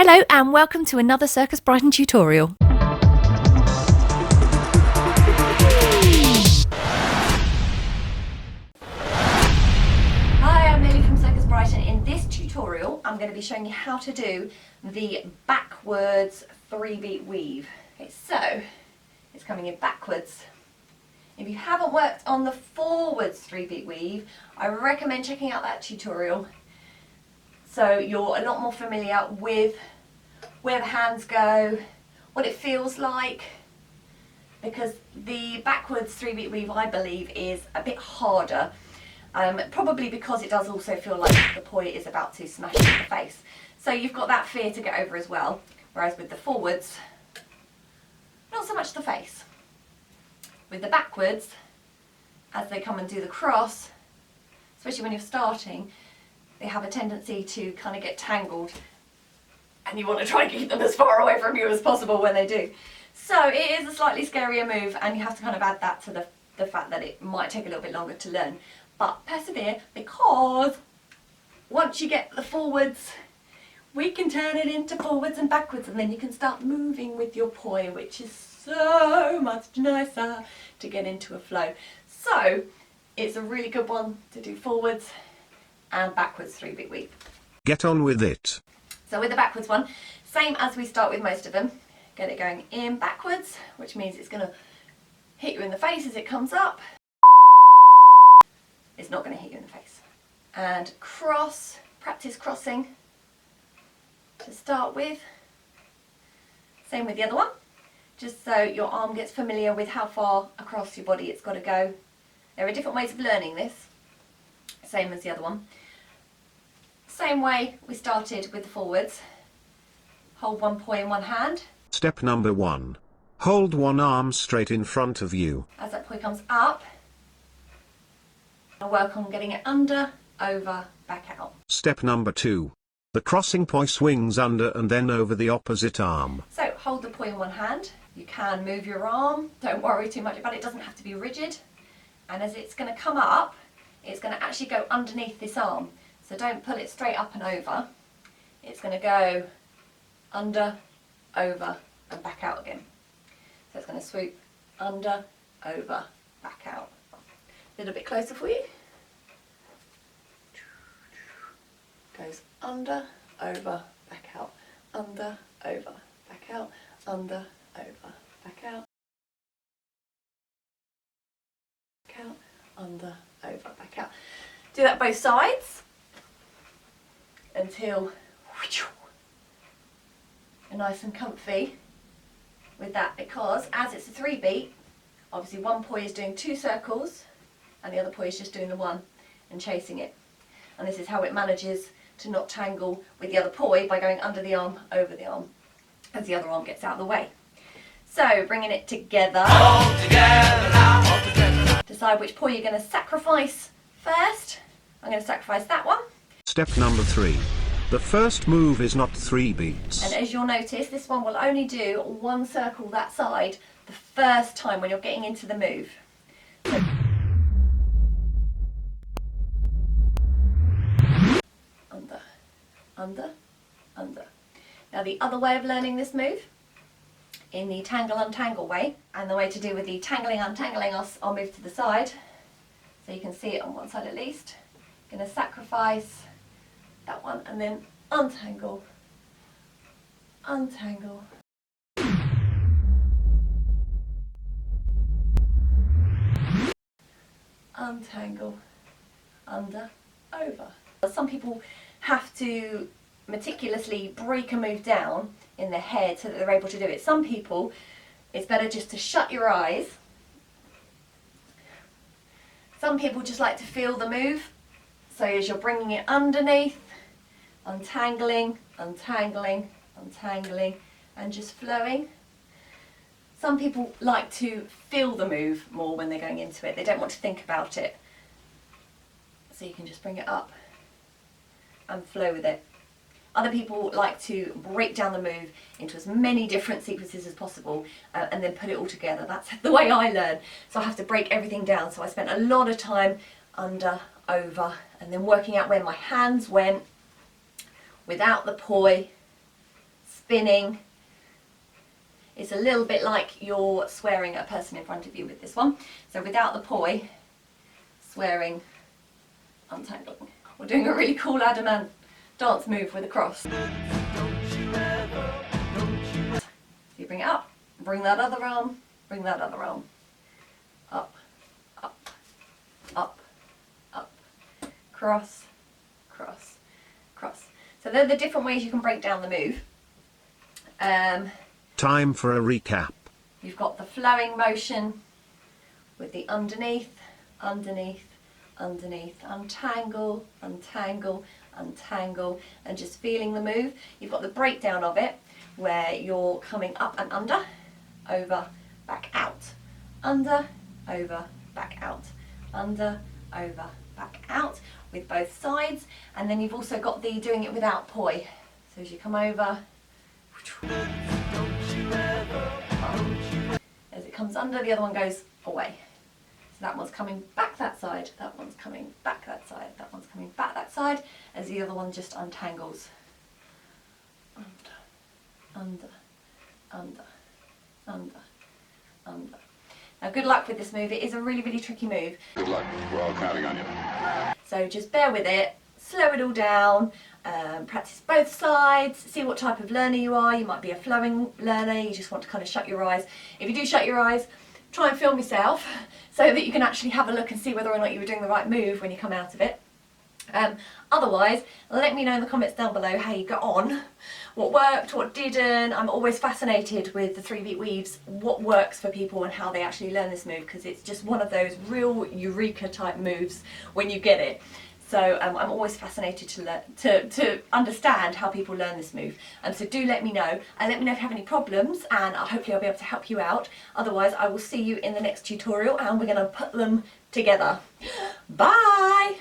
Hello and welcome to another Circus Brighton tutorial. Hi, I'm Lily from Circus Brighton. In this tutorial I'm going to be showing you how to do the backwards 3-beat weave. Okay, so it's coming in backwards. If you haven't worked on the forwards 3-beat weave, I recommend checking out that tutorial so you're a lot more familiar with where the hands go, what it feels like, because the backwards 3-beat weave, I believe, is a bit harder, probably because it does also feel like the poi is about to smash you in the face. So you've got that fear to get over as well, whereas with the forwards, not so much the face. With the backwards, as they come and do the cross, especially when you're starting, they have a tendency to kind of get tangled and you want to try and keep them as far away from you as possible when they do. So it is a slightly scarier move and you have to kind of add that to the fact that it might take a little bit longer to learn. But persevere, because once you get the forwards, we can turn it into forwards and backwards, and then you can start moving with your poi, which is so much nicer to get into a flow. So it's a really good one to do forwards and backwards 3-beat weave. Get on with it. So with the backwards one, same as we start with most of them, get it going in backwards, which means it's going to hit you in the face as it comes up. It's not going to hit you in the face. And cross, practice crossing to start with. Same with the other one, just so your arm gets familiar with how far across your body it's got to go. There are different ways of learning this, same as the other one. Same way we started with the forwards. Hold one poi in one hand. Step number 1. Hold one arm straight in front of you. As that poi comes up, I'll work on getting it under, over, back out. Step number 2. The crossing poi swings under and then over the opposite arm. So hold the poi in one hand. You can move your arm. Don't worry too much about it. It doesn't have to be rigid. And as it's going to come up, it's going to actually go underneath this arm. So don't pull it straight up and over. It's going to go under, over and back out again. So it's going to swoop under, over, back out. A little bit closer for you. Goes under, over, back out. Under, over, back out. Under, over, back out. Back out. Under, over, back out. Do that both sides until you're nice and comfy with that, because as it's a 3-beat, obviously one poi is doing 2 circles and the other poi is just doing the one and chasing it. And this is how it manages to not tangle with the other poi, by going under the arm, over the arm, as the other arm gets out of the way. So bringing it together, all together now, all together. Decide which poi you're going to sacrifice first. I'm going to sacrifice that one. Step number 3. The first move is not 3 beats. And as you'll notice, this one will only do 1 circle that side the first time when you're getting into the move. So under, under, under. Now the other way of learning this move, in the tangle untangle way, and the way to do with the tangling untangling, I'll move to the side so you can see it on one side at least. Going to sacrifice that one and then untangle, untangle. Untangle, under, over. Some people have to meticulously break a move down in their head so that they're able to do it. Some people, it's better just to shut your eyes. Some people just like to feel the move. So as you're bringing it underneath, untangling, untangling, untangling, and just flowing. Some people like to feel the move more when they're going into it. They don't want to think about it. So you can just bring it up and flow with it. Other people like to break down the move into as many different sequences as possible and then put it all together. That's the way I learn. So I have to break everything down. So I spent a lot of time under, over, and then working out where my hands went without the poi spinning. It's a little bit like you're swearing at a person in front of you with this one. So without the poi, swearing, untangling. We're doing a really cool Adamant dance move with a cross. So you bring it up, bring that other arm, bring that other arm. Up, up, up, up, cross, cross, cross. So they're the different ways you can break down the move. Time for a recap. You've got the flowing motion with the underneath, underneath, underneath, untangle, untangle, untangle, and just feeling the move. You've got the breakdown of it where you're coming up and under, over, back out, under, over, back out, under, over, back out with both sides. And then you've also got the doing it without poi. So as you come over, as it comes under, the other one goes away. So that one's coming back that side, that one's coming back that side, that one's coming back that side, as the other one just untangles. Under, under, under, under. Now good luck with this move, it is a really, really tricky move. Good luck, we're all counting on you. So just bear with it, slow it all down, practice both sides, see what type of learner you are. You might be a flowing learner, you just want to kind of shut your eyes. If you do shut your eyes, try and film yourself so that you can actually have a look and see whether or not you were doing the right move when you come out of it. Otherwise, let me know in the comments down below how you got on, what worked, what didn't. I'm always fascinated with the 3-beat weaves, what works for people and how they actually learn this move, because it's just one of those real eureka type moves when you get it. So I'm always fascinated to understand how people learn this move. So do let me know, and let me know if you have any problems, and hopefully I'll be able to help you out. Otherwise, I will see you in the next tutorial, and we're going to put them together. Bye!